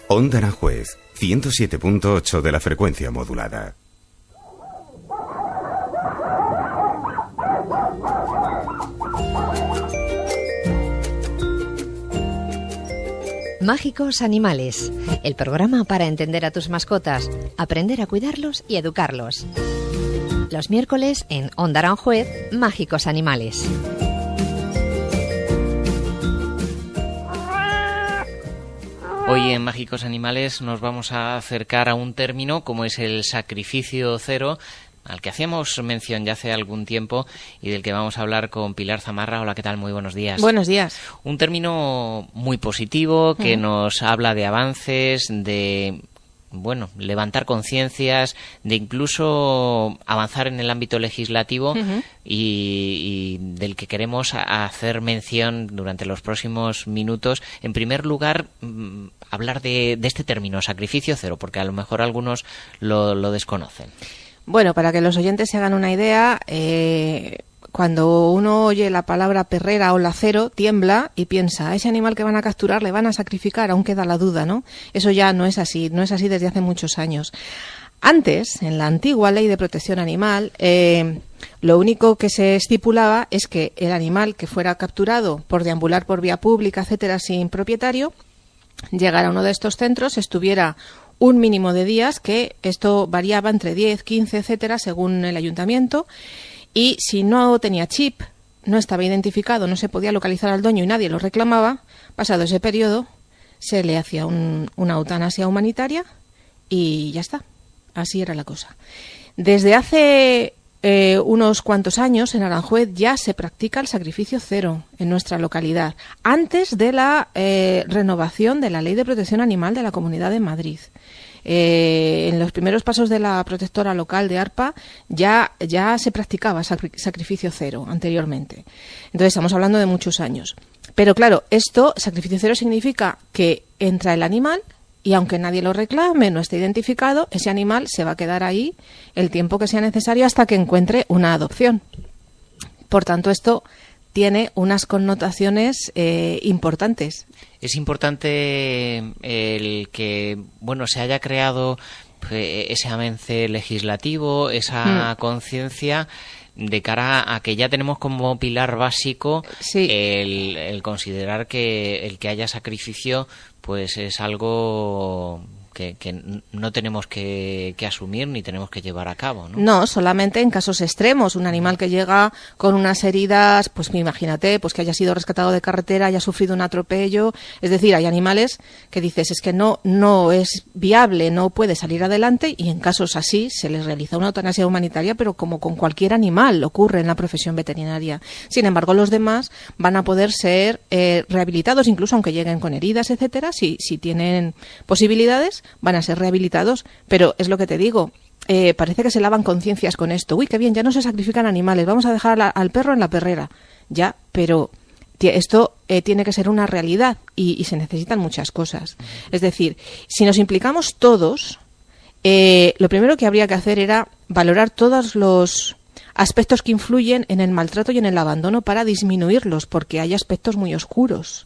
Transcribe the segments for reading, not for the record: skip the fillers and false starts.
Onda Aranjuez, 107.8 de la frecuencia modulada. Mágicos Animales, el programa para entender a tus mascotas, aprender a cuidarlos y educarlos. Los miércoles en Onda Aranjuez, Mágicos Animales. Hoy en Mágicos Animales nos vamos a acercar a un término como es el sacrificio cero, al que hacíamos mención ya hace algún tiempo y del que vamos a hablar con Pilar Zamarra. Hola, ¿qué tal? Muy buenos días. Buenos días. Un término muy positivo que nos habla de avances, de levantar conciencias, de incluso avanzar en el ámbito legislativo y del que queremos hacer mención durante los próximos minutos. En primer lugar, hablar de este término, sacrificio cero, porque a lo mejor algunos lo desconocen. Bueno, para que los oyentes se hagan una idea, cuando uno oye la palabra perrera o lacero, tiembla y piensa, a ese animal que van a capturar le van a sacrificar, aún queda la duda, ¿no? Eso ya no es así desde hace muchos años. Antes, en la antigua Ley de Protección Animal, lo único que se estipulaba es que el animal que fuera capturado por deambular por vía pública, etcétera, sin propietario, llegara a uno de estos centros, estuviera un mínimo de días, que esto variaba entre 10, 15, etcétera, según el ayuntamiento, y si no tenía chip, no estaba identificado, no se podía localizar al dueño y nadie lo reclamaba, pasado ese periodo se le hacía una eutanasia humanitaria y ya está. Así era la cosa. Desde hace unos cuantos años en Aranjuez ya se practica el sacrificio cero en nuestra localidad, antes de la renovación de la Ley de Protección Animal de la Comunidad de Madrid. En los primeros pasos de la protectora local de ARPA ya se practicaba sacrificio cero anteriormente. Entonces estamos hablando de muchos años. Pero claro, sacrificio cero significa que entra el animal y aunque nadie lo reclame, no esté identificado, ese animal se va a quedar ahí el tiempo que sea necesario hasta que encuentre una adopción. Por tanto, esto tiene unas connotaciones importantes. Es importante el que se haya creado ese avance legislativo, esa conciencia de cara a que ya tenemos como pilar básico el considerar que el que haya sacrificio pues es algo que no tenemos que asumir ni tenemos que llevar a cabo, ¿no? No, solamente en casos extremos. Un animal que llega con unas heridas, pues imagínate, pues que haya sido rescatado de carretera, haya sufrido un atropello. Es decir, hay animales que dices, es que no es viable, no puede salir adelante, y en casos así se les realiza una eutanasia humanitaria, pero como con cualquier animal ocurre en la profesión veterinaria. Sin embargo, los demás van a poder ser rehabilitados, incluso aunque lleguen con heridas, etcétera, si tienen posibilidades, van a ser rehabilitados, pero es lo que te digo, parece que se lavan conciencias con esto. Uy, qué bien, ya no se sacrifican animales, vamos a dejar al perro en la perrera. Ya, pero esto tiene que ser una realidad y se necesitan muchas cosas. Es decir, si nos implicamos todos, lo primero que habría que hacer era valorar todos los aspectos que influyen en el maltrato y en el abandono para disminuirlos, porque hay aspectos muy oscuros.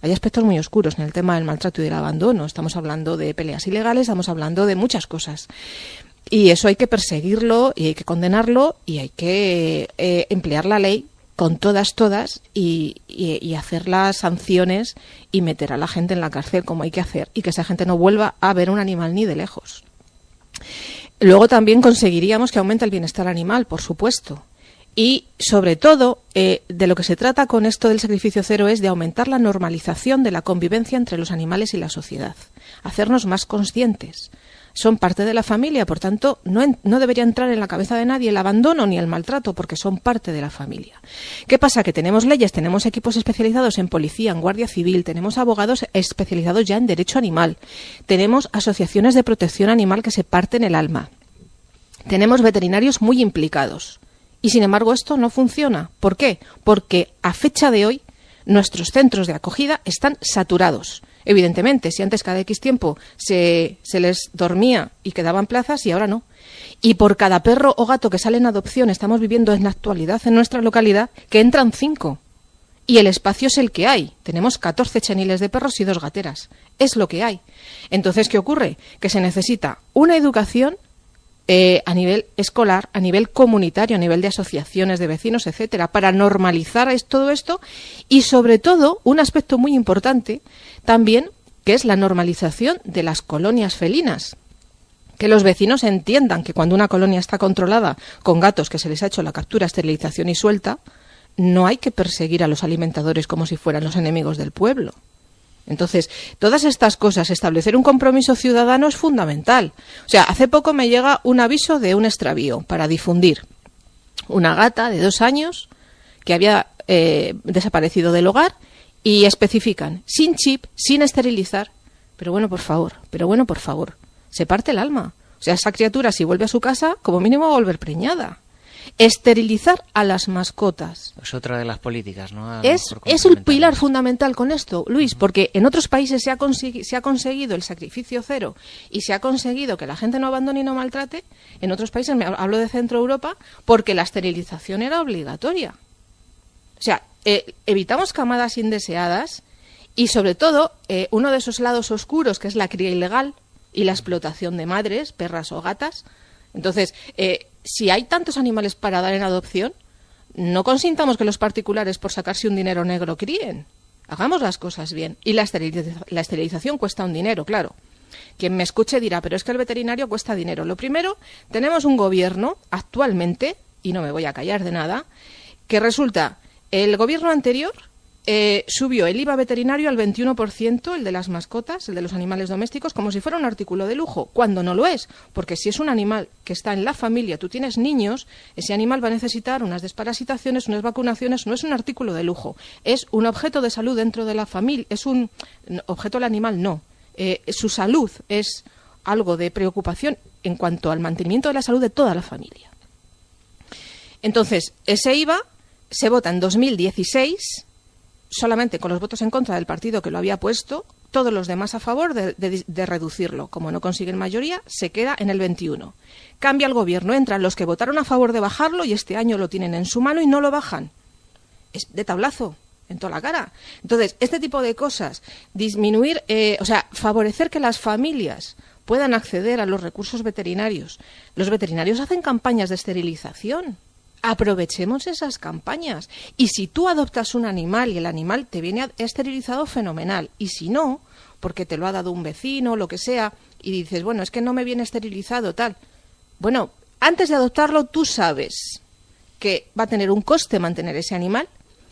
Hay aspectos muy oscuros en el tema del maltrato y del abandono. Estamos hablando de peleas ilegales, estamos hablando de muchas cosas. Y eso hay que perseguirlo y hay que condenarlo y hay que emplear la ley con todas y hacer las sanciones y meter a la gente en la cárcel como hay que hacer y que esa gente no vuelva a ver un animal ni de lejos. Luego también conseguiríamos que aumente el bienestar animal, por supuesto. Y, sobre todo, de lo que se trata con esto del sacrificio cero es de aumentar la normalización de la convivencia entre los animales y la sociedad. Hacernos más conscientes. Son parte de la familia, por tanto, no debería entrar en la cabeza de nadie el abandono ni el maltrato, porque son parte de la familia. ¿Qué pasa? Que tenemos leyes, tenemos equipos especializados en policía, en guardia civil, tenemos abogados especializados ya en derecho animal, tenemos asociaciones de protección animal que se parten el alma, tenemos veterinarios muy implicados. Y sin embargo esto no funciona. ¿Por qué? Porque a fecha de hoy nuestros centros de acogida están saturados. Evidentemente, si antes cada X tiempo se les dormía y quedaban plazas, y ahora no. Y por cada perro o gato que sale en adopción estamos viviendo en la actualidad en nuestra localidad que entran 5. Y el espacio es el que hay. Tenemos 14 cheniles de perros y 2 gateras. Es lo que hay. Entonces, ¿qué ocurre? Que se necesita una educación a nivel escolar, a nivel comunitario, a nivel de asociaciones de vecinos, etcétera, para normalizar todo esto y, sobre todo, un aspecto muy importante también, que es la normalización de las colonias felinas. Que los vecinos entiendan que cuando una colonia está controlada con gatos que se les ha hecho la captura, esterilización y suelta, no hay que perseguir a los alimentadores como si fueran los enemigos del pueblo. Entonces, todas estas cosas, establecer un compromiso ciudadano es fundamental. O sea, hace poco me llega un aviso de un extravío para difundir. Una gata de 2 años que había desaparecido del hogar y especifican, sin chip, sin esterilizar. Pero bueno, por favor, se parte el alma. O sea, esa criatura, si vuelve a su casa, como mínimo va a volver preñada. Esterilizar a las mascotas. Es otra de las políticas, ¿no? Es el pilar fundamental con esto, Luis, porque en otros países se ha conseguido el sacrificio cero y se ha conseguido que la gente no abandone y no maltrate. En otros países, hablo de Centro Europa, porque la esterilización era obligatoria. O sea, evitamos camadas indeseadas y, sobre todo, uno de esos lados oscuros, que es la cría ilegal y la explotación de madres, perras o gatas. Entonces, si hay tantos animales para dar en adopción, no consintamos que los particulares, por sacarse un dinero negro, críen. Hagamos las cosas bien. Y la esterilización cuesta un dinero, claro. Quien me escuche dirá, pero es que el veterinario cuesta dinero. Lo primero, tenemos un gobierno actualmente, y no me voy a callar de nada, que resulta, el gobierno anterior subió el IVA veterinario al 21%, el de las mascotas, el de los animales domésticos, como si fuera un artículo de lujo, cuando no lo es, porque si es un animal que está en la familia, tú tienes niños, ese animal va a necesitar unas desparasitaciones, unas vacunaciones, no es un artículo de lujo, es un objeto de salud dentro de la familia, es un objeto del animal, no. Su salud es algo de preocupación en cuanto al mantenimiento de la salud de toda la familia. Entonces, ese IVA se vota en 2016, solamente con los votos en contra del partido que lo había puesto, todos los demás a favor de reducirlo. Como no consiguen mayoría, se queda en el 21. Cambia el gobierno, entran los que votaron a favor de bajarlo y este año lo tienen en su mano y no lo bajan. Es de tablazo, en toda la cara. Entonces, este tipo de cosas, disminuir, favorecer que las familias puedan acceder a los recursos veterinarios. Los veterinarios hacen campañas de esterilización. Aprovechemos esas campañas. Y si tú adoptas un animal y el animal te viene esterilizado, fenomenal. Y si no, porque te lo ha dado un vecino, lo que sea, y dices, bueno, es que no me viene esterilizado, tal. Bueno, antes de adoptarlo, tú sabes que va a tener un coste mantener ese animal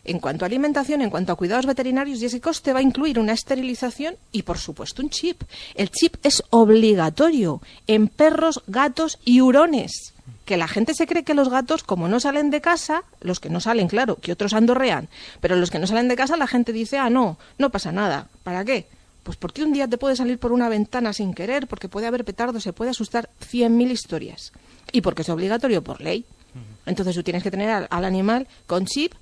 en cuanto a alimentación, en cuanto a cuidados veterinarios, y ese coste va a incluir una esterilización y, por supuesto, un chip. El chip es obligatorio en perros, gatos y hurones. Que la gente se cree que los gatos, como no salen de casa, los que no salen, claro, que otros andorrean, pero los que no salen de casa, la gente dice, no pasa nada. ¿Para qué? Pues porque un día te puede salir por una ventana sin querer, porque puede haber petardos, se puede asustar, 100.000 historias. Y porque es obligatorio por ley. Entonces tú tienes que tener al animal con chip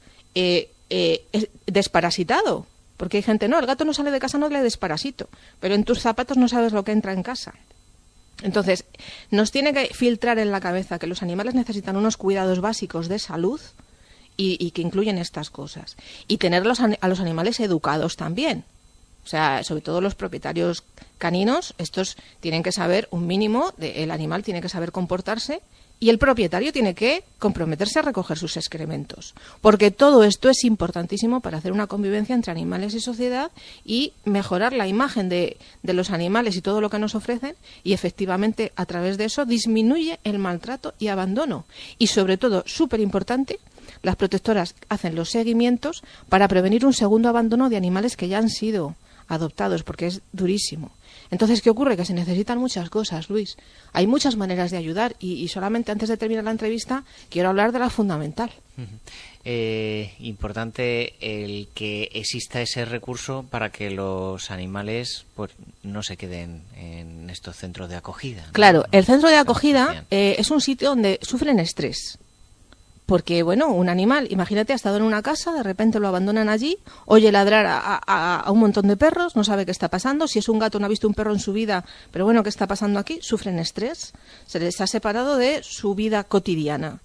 desparasitado. Porque hay gente, no, el gato no sale de casa, no le desparasito. Pero en tus zapatos no sabes lo que entra en casa. Entonces, nos tiene que filtrar en la cabeza que los animales necesitan unos cuidados básicos de salud y que incluyen estas cosas. Y tenerlos a los animales educados también. O sea, sobre todo los propietarios caninos, estos tienen que saber un mínimo, el animal tiene que saber comportarse y el propietario tiene que comprometerse a recoger sus excrementos. Porque todo esto es importantísimo para hacer una convivencia entre animales y sociedad y mejorar la imagen de los animales y todo lo que nos ofrecen y efectivamente a través de eso disminuye el maltrato y abandono. Y sobre todo, súper importante, las protectoras hacen los seguimientos para prevenir un segundo abandono de animales que ya han sido adoptados, porque es durísimo. Entonces, ¿qué ocurre? Que se necesitan muchas cosas, Luis. Hay muchas maneras de ayudar y solamente antes de terminar la entrevista quiero hablar de la fundamental. Importante el que exista ese recurso para que los animales pues no se queden en estos centros de acogida, ¿no? Claro, el centro de acogida es un sitio donde sufren estrés. Porque, bueno, un animal, imagínate, ha estado en una casa, de repente lo abandonan allí, oye ladrar a un montón de perros, no sabe qué está pasando. Si es un gato, no ha visto un perro en su vida, pero bueno, ¿qué está pasando aquí? Sufren estrés, se les ha separado de su vida cotidiana.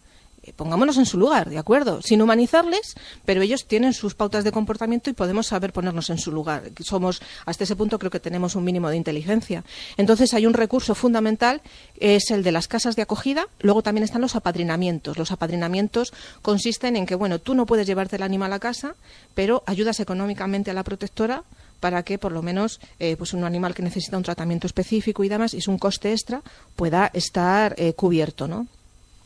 pongámonos en su lugar, ¿de acuerdo? Sin humanizarles, pero ellos tienen sus pautas de comportamiento y podemos saber ponernos en su lugar. Hasta ese punto creo que tenemos un mínimo de inteligencia. Entonces hay un recurso fundamental, es el de las casas de acogida. Luego también están los apadrinamientos. Los apadrinamientos consisten en que, bueno, tú no puedes llevarte el animal a casa, pero ayudas económicamente a la protectora para que por lo menos pues un animal que necesita un tratamiento específico y demás, y es un coste extra, pueda estar cubierto, ¿no?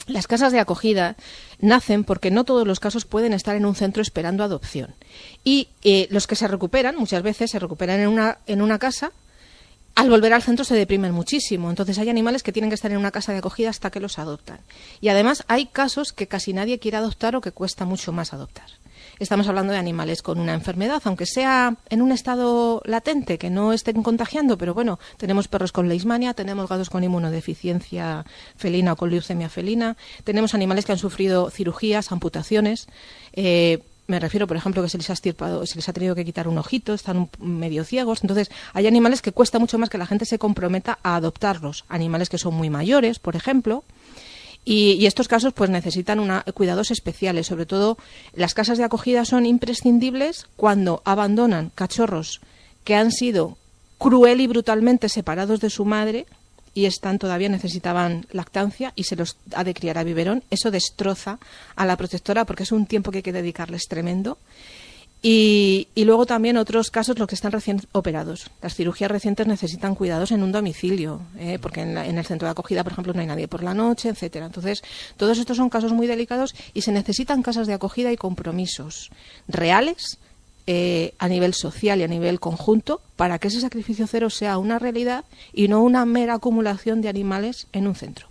Las casas de acogida nacen porque no todos los casos pueden estar en un centro esperando adopción. Y los que se recuperan, muchas veces se recuperan en una casa, al volver al centro se deprimen muchísimo. Entonces hay animales que tienen que estar en una casa de acogida hasta que los adoptan. Y además hay casos que casi nadie quiere adoptar o que cuesta mucho más adoptar. Estamos hablando de animales con una enfermedad, aunque sea en un estado latente, que no estén contagiando, pero bueno, tenemos perros con leishmania, tenemos gatos con inmunodeficiencia felina o con leucemia felina, tenemos animales que han sufrido cirugías, amputaciones. Me refiero, por ejemplo, que se les ha tenido que quitar un ojito, están medio ciegos. Entonces, hay animales que cuesta mucho más que la gente se comprometa a adoptarlos. Animales que son muy mayores, por ejemplo. Y estos casos pues necesitan cuidados especiales. Sobre todo, las casas de acogida son imprescindibles cuando abandonan cachorros que han sido cruel y brutalmente separados de su madre y todavía necesitaban lactancia y se los ha de criar a biberón. Eso destroza a la protectora porque es un tiempo que hay que dedicarles tremendo. Y luego también otros casos, los que están recién operados. Las cirugías recientes necesitan cuidados en un domicilio, porque en el centro de acogida, por ejemplo, no hay nadie por la noche, etcétera. Entonces, todos estos son casos muy delicados y se necesitan casas de acogida y compromisos reales a nivel social y a nivel conjunto para que ese sacrificio cero sea una realidad y no una mera acumulación de animales en un centro.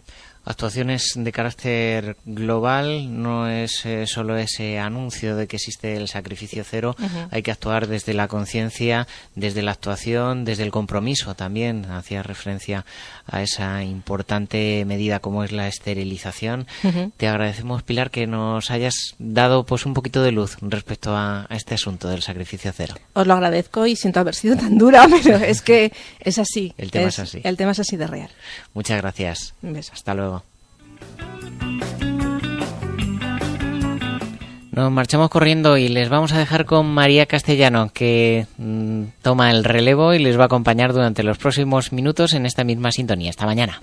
Actuaciones de carácter global, no es solo ese anuncio de que existe el sacrificio cero, hay que actuar desde la conciencia, desde la actuación, desde el compromiso también. Hacía referencia a esa importante medida como es la esterilización. Te agradecemos, Pilar, que nos hayas dado pues un poquito de luz respecto a este asunto del sacrificio cero. Os lo agradezco y siento haber sido tan dura, pero es que es así. El tema es así. El tema es así de real. Muchas gracias. Un beso. Hasta luego. Nos marchamos corriendo y les vamos a dejar con María Castellano, que toma el relevo y les va a acompañar durante los próximos minutos en esta misma sintonía. Hasta mañana.